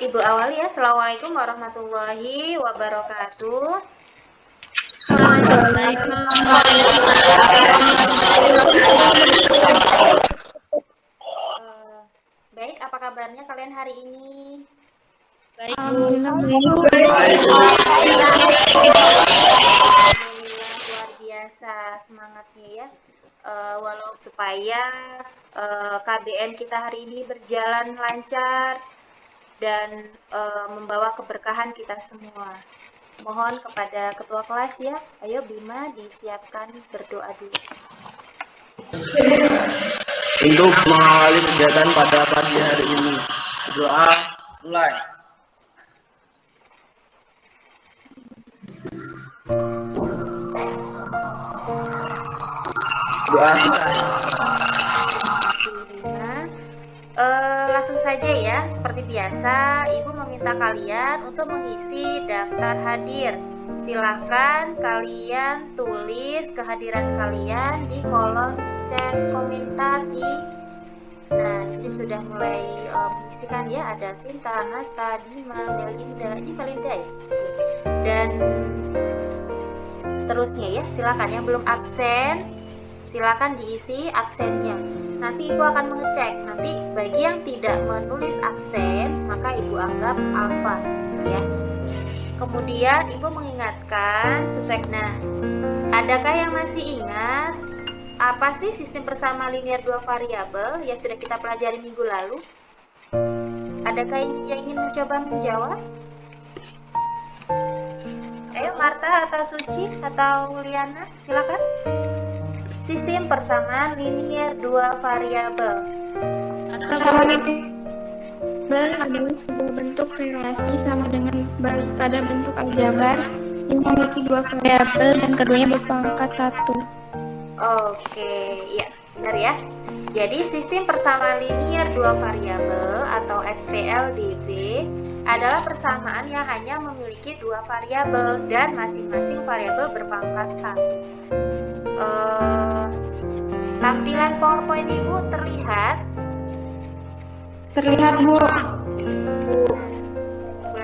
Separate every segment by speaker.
Speaker 1: Ibu awali ya. Assalamualaikum warahmatullahi wabarakatuh. Baik, apa kabarnya kalian hari ini?
Speaker 2: Baik,
Speaker 1: Alhamdulillah, luar biasa semangatnya ya. Walau supaya KBM kita hari ini berjalan lancar dan membawa keberkahan kita semua. Mohon kepada ketua kelas ya, ayo Bima disiapkan berdoa dulu.
Speaker 3: Untuk mengawali kegiatan pada pagi hari ini, doa mulai. Doa selesai.
Speaker 1: Langsung saja ya, seperti biasa, Ibu meminta kalian untuk mengisi daftar hadir. Silahkan kalian tulis kehadiran kalian di kolom chat komentar di. Nah, disini sudah mulai mengisikan ya, ada Sinta, Nasta, Bima, Melinda, ini Melinda ya. Dan seterusnya ya, silakan yang belum absen, silakan diisi absennya. Nanti Ibu akan mengecek. Nanti bagi yang tidak menulis absen, maka Ibu anggap alfa ya. Kemudian Ibu mengingatkan sesuai. Nah, adakah yang masih ingat apa sih sistem persama linear dua variabel yang sudah kita pelajari minggu lalu? Adakah yang ingin mencoba menjawab? Ayo Marta atau Suci atau Liana, silakan. Sistem persamaan linear dua variabel.
Speaker 2: Adalah sebuah bentuk relasi sama dengan pada bentuk aljabar yang memiliki dua variabel dan keduanya berpangkat 1.
Speaker 1: Oke, ya, benar ya. Jadi sistem persamaan linear dua variabel atau SPLDV adalah persamaan yang hanya memiliki dua variabel dan masing-masing variabel berpangkat 1. Tampilan PowerPoint Ibu terlihat?
Speaker 2: Terlihat, Bu.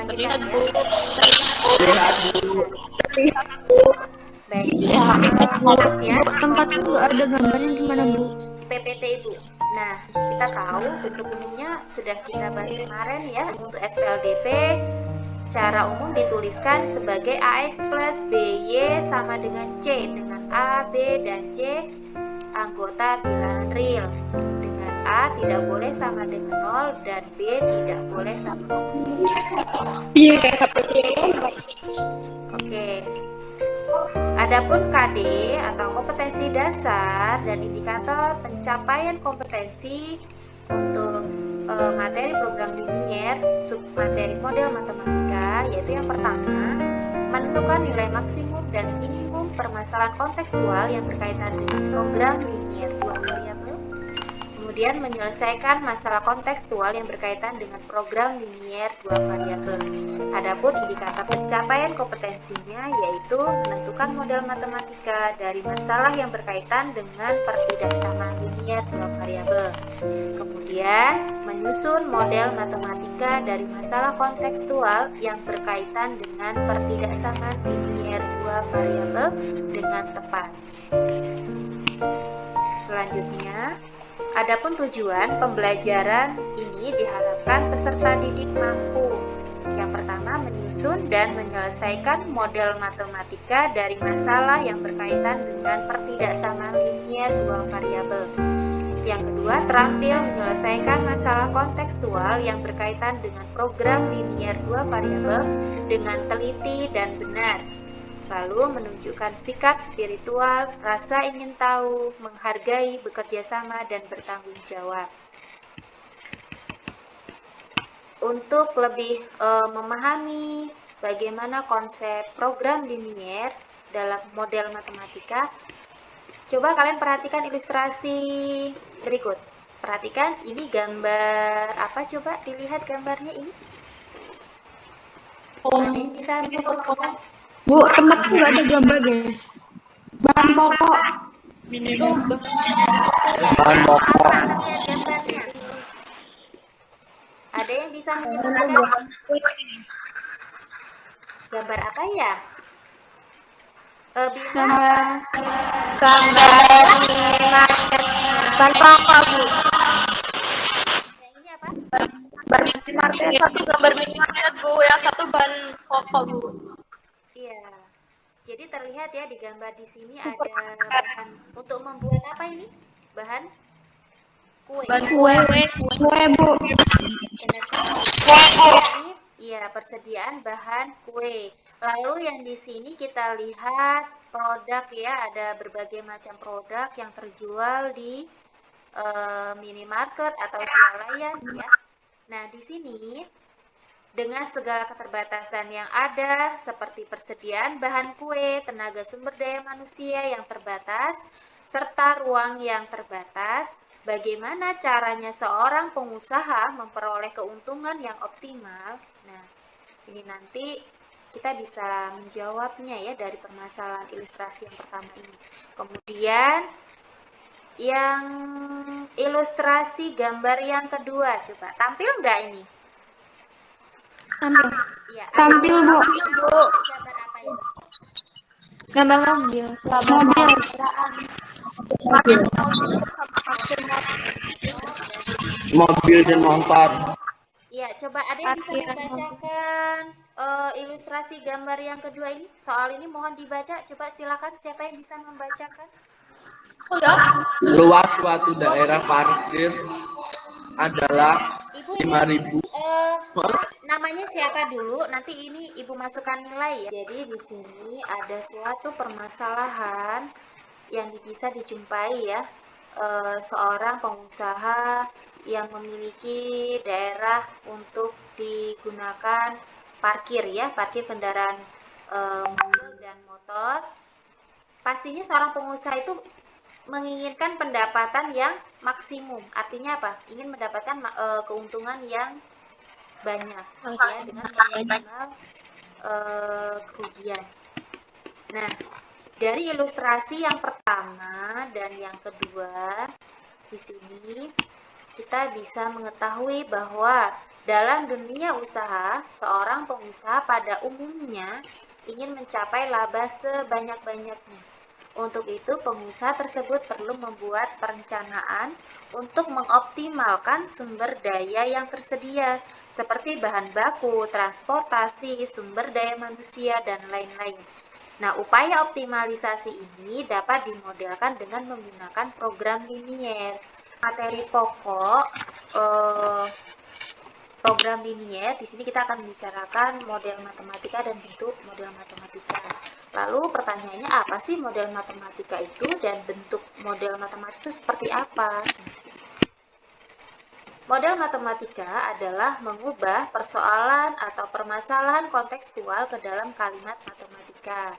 Speaker 1: Terlihat,
Speaker 3: Bu.
Speaker 1: Baik.
Speaker 2: Terus ya. Tempat itu ada gambarnya gimana, Bu?
Speaker 1: PPT Ibu. Nah, kita tahu bentuk umumnya sudah kita bahas kemarin ya. Untuk SPLDV secara umum dituliskan sebagai AX plus BY sama dengan C, dengan A, B, dan C anggota bilangan real. Dengan A tidak boleh sama dengan 0 dan B tidak boleh sama dengan C. Oke. Adapun KD atau kompetensi dasar dan indikator pencapaian kompetensi untuk materi program linier, submateri model matematika, yaitu yang pertama, menentukan nilai maksimum dan minimum permasalahan kontekstual yang berkaitan dengan program linier dua variabel. Kemudian menyelesaikan masalah kontekstual yang berkaitan dengan program linier dua variabel. Adapun indikator pencapaian kompetensinya yaitu menentukan model matematika dari masalah yang berkaitan dengan pertidaksamaan linier dua variabel. Kemudian menyusun model matematika dari masalah kontekstual yang berkaitan dengan pertidaksamaan linier dua variabel dengan tepat. Selanjutnya, adapun tujuan pembelajaran ini diharapkan peserta didik mampu. Yang pertama, menyusun dan menyelesaikan model matematika dari masalah yang berkaitan dengan pertidaksamaan linier dua variabel. Yang kedua, terampil menyelesaikan masalah kontekstual yang berkaitan dengan program linier dua variabel dengan teliti dan benar. Lalu menunjukkan sikap spiritual, rasa ingin tahu, menghargai, bekerja sama, dan bertanggung jawab. Untuk lebih memahami bagaimana konsep program linier dalam model matematika, coba kalian perhatikan ilustrasi berikut. Perhatikan, ini gambar apa? Coba dilihat gambarnya ini. Ada yang bisa menjelaskan?
Speaker 2: Bu, tempatnya nggak ada gambar deh. Bahan pokok. Itu
Speaker 3: Bahan pokok.
Speaker 1: Apa terlihat gambarnya? Ada yang yang bisa menyebutkan gambar apa ya? Bima?
Speaker 2: Gambar minimarket ban pokok, Bu.
Speaker 1: Yang ini apa?
Speaker 2: Ban minimarket, satu gambar minimarket, Bu. Yang satu ban pokok, Bu.
Speaker 1: Iya. Jadi terlihat ya di gambar di sini ada bahan untuk membuat apa ini? Bahan kue.
Speaker 2: Kue, Bu.
Speaker 1: Benar sekali. Ini ya persediaan bahan kue. Lalu yang di sini kita lihat produk ya, ada berbagai macam produk yang terjual di minimarket atau swalayan ya. Nah, di sini dengan segala keterbatasan yang ada seperti persediaan bahan kue, tenaga sumber daya manusia yang terbatas, serta ruang yang terbatas, bagaimana caranya seorang pengusaha memperoleh keuntungan yang optimal? Nah, ini nanti kita bisa menjawabnya ya dari permasalahan ilustrasi yang pertama ini. Kemudian yang ilustrasi gambar yang kedua, coba tampil nggak ini?
Speaker 2: Tampil.
Speaker 1: Iya,
Speaker 2: Tampil, Bu.
Speaker 1: gambar apa ini?
Speaker 2: Gambar mobil.
Speaker 3: Mobil dan motor.
Speaker 1: Iya, coba ada yang bisa membacakan ilustrasi gambar yang kedua ini? Soal ini mohon dibaca. Coba silakan siapa yang bisa membacakan?
Speaker 3: Luas suatu daerah parkir adalah
Speaker 1: Ibu
Speaker 3: 5.000.
Speaker 1: namanya siapa dulu? Nanti ini Ibu masukkan nilai ya. Jadi di sini ada suatu permasalahan yang bisa dijumpai ya. Seorang pengusaha yang memiliki daerah untuk digunakan parkir ya, parkir kendaraan mobil dan motor. Pastinya seorang pengusaha itu menginginkan pendapatan yang maksimum. Artinya apa? Ingin mendapatkan keuntungan yang banyak ya dengan minimal kerugian. Nah, dari ilustrasi yang pertama dan yang kedua di sini kita bisa mengetahui bahwa dalam dunia usaha, seorang pengusaha pada umumnya ingin mencapai laba sebanyak-banyaknya. Untuk itu, pengusaha tersebut perlu membuat perencanaan untuk mengoptimalkan sumber daya yang tersedia, seperti bahan baku, transportasi, sumber daya manusia, dan lain-lain. Nah, upaya optimalisasi ini dapat dimodelkan dengan menggunakan program linier. Materi pokok program linier, di sini kita akan membicarakan model matematika dan bentuk model matematika. Lalu pertanyaannya apa sih model matematika itu dan bentuk model matematika itu seperti apa? Model matematika adalah mengubah persoalan atau permasalahan kontekstual ke dalam kalimat matematika,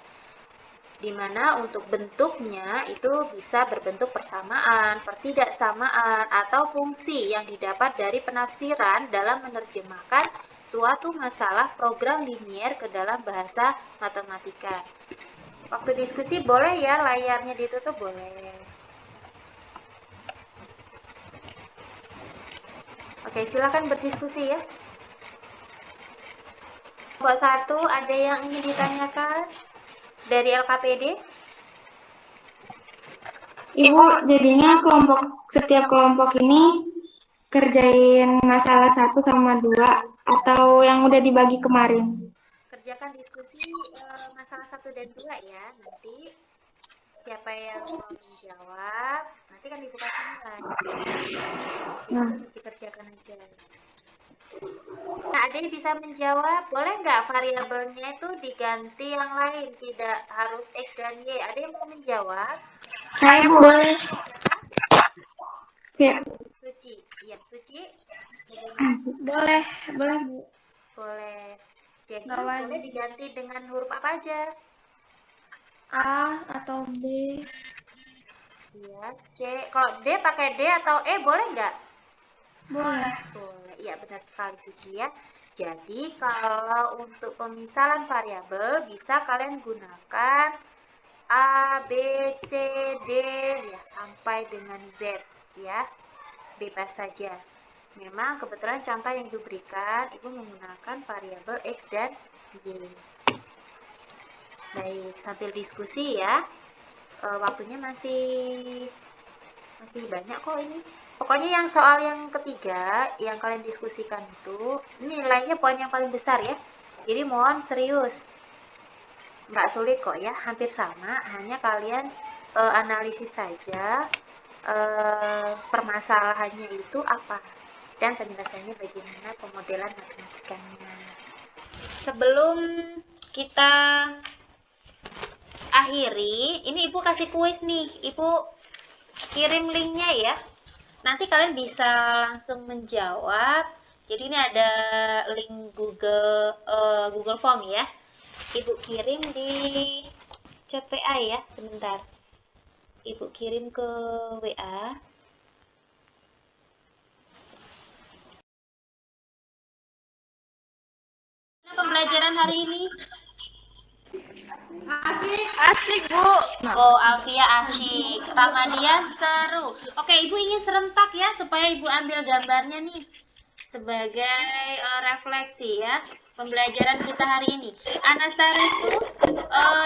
Speaker 1: di mana untuk bentuknya itu bisa berbentuk persamaan, pertidaksamaan, atau fungsi yang didapat dari penafsiran dalam menerjemahkan suatu masalah program linier ke dalam bahasa matematika. Waktu diskusi boleh ya layarnya ditutup, boleh. Oke, silakan berdiskusi ya. Kelompok 1 ada yang ingin ditanyakan? Dari LKPD?
Speaker 2: Ibu, jadinya setiap kelompok ini kerjain masalah 1 sama 2 atau yang udah dibagi kemarin?
Speaker 1: Kerjakan diskusi masalah 1 dan 2 ya. Nanti siapa yang mau menjawab, nanti kan Ibu kasih nilai. Jadi dikerjakan aja. Nah, ada yang bisa menjawab, boleh nggak variabelnya itu diganti yang lain, tidak harus X dan Y. Ada yang mau menjawab?
Speaker 2: Saya boleh. Ya.
Speaker 1: Suci, iya Suci.
Speaker 2: Boleh, boleh Bu.
Speaker 1: Boleh. Jadi boleh diganti dengan huruf apa aja?
Speaker 2: A atau B.
Speaker 1: Iya, C. Kalau D pakai D atau E boleh nggak?
Speaker 2: Boleh.
Speaker 1: Boleh, iya benar sekali Suci ya. Jadi kalau untuk pemisalan variabel bisa kalian gunakan A, B, C, D ya sampai dengan Z ya. Bebas saja. Memang kebetulan contoh yang diberikan Ibu menggunakan variabel X dan Y. Baik, sambil diskusi ya. Waktunya masih banyak kok ini. Pokoknya yang soal yang ketiga yang kalian diskusikan itu, ini nilainya poin yang paling besar ya. Jadi mohon serius. Nggak sulit kok ya, hampir sama, hanya kalian analisis saja permasalahannya itu apa dan penjelasannya bagaimana pemodelan matematikanya. Sebelum kita akhiri, ini Ibu kasih kuis nih, Ibu kirim linknya ya. Nanti kalian bisa langsung menjawab. Jadi ini ada link Google Form ya. Ibu kirim di chat WA ya, sebentar. Ibu kirim ke WA. Pembelajaran hari ini?
Speaker 4: Asik, Bu.
Speaker 1: Oh, Alfia asyik. Ramadian seru. Oke, Ibu ingin serentak ya, supaya Ibu ambil gambarnya nih. Sebagai refleksi ya, pembelajaran kita hari ini. Anastariku,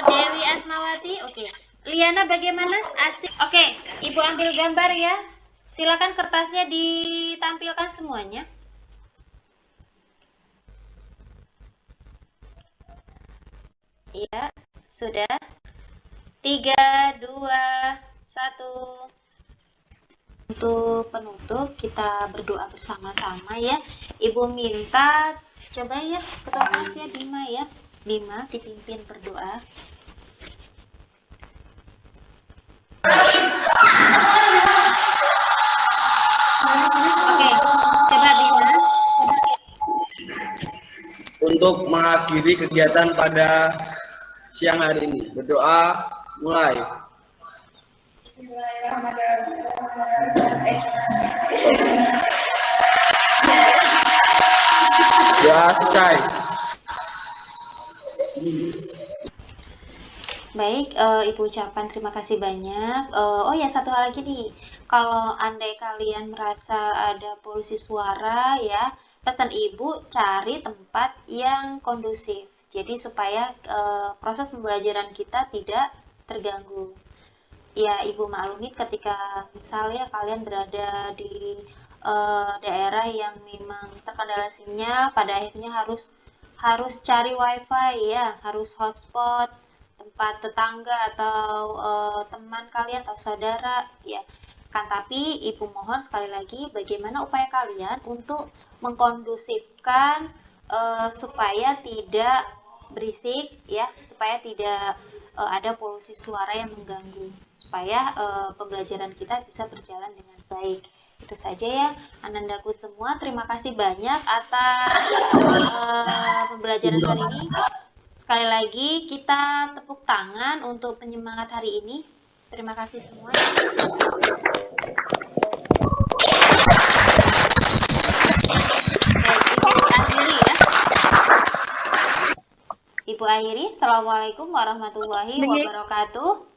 Speaker 1: Dewi Asmawati, oke. Liana bagaimana? Asik. Oke, Ibu ambil gambar ya. Silakan kertasnya ditampilkan semuanya. Iya, sudah. 3, 2, 1. Untuk penutup, kita berdoa bersama-sama ya. Ibu minta, coba ya, ketua kelasnya Bima ya. Bima dipimpin berdoa. Oke, coba Bima.
Speaker 3: Untuk mengakhiri kegiatan pada siang hari ini, berdoa mulai. Doa selesai.
Speaker 1: Baik, Ibu ucapkan terima kasih banyak. Oh ya, satu hal lagi nih, kalau andai kalian merasa ada polusi suara ya, pesan Ibu cari tempat yang kondusif. Jadi supaya proses pembelajaran kita tidak terganggu. Ya, Ibu maklumi ketika misalnya kalian berada di daerah yang memang terkendala sinyal, pada akhirnya harus cari wifi ya, harus hotspot tempat tetangga atau teman kalian atau saudara ya kan. Tapi Ibu mohon sekali lagi, bagaimana upaya kalian untuk mengkondusifkan supaya tidak berisik ya, supaya tidak ada polusi suara yang mengganggu, supaya pembelajaran kita bisa berjalan dengan baik. Itu saja ya anandaku semua. Terima kasih banyak atas pembelajaran hari ini. Sekali lagi kita tepuk tangan untuk penyemangat hari ini. Terima kasih semua. Ibu akhiri. Assalamualaikum warahmatullahi wabarakatuh.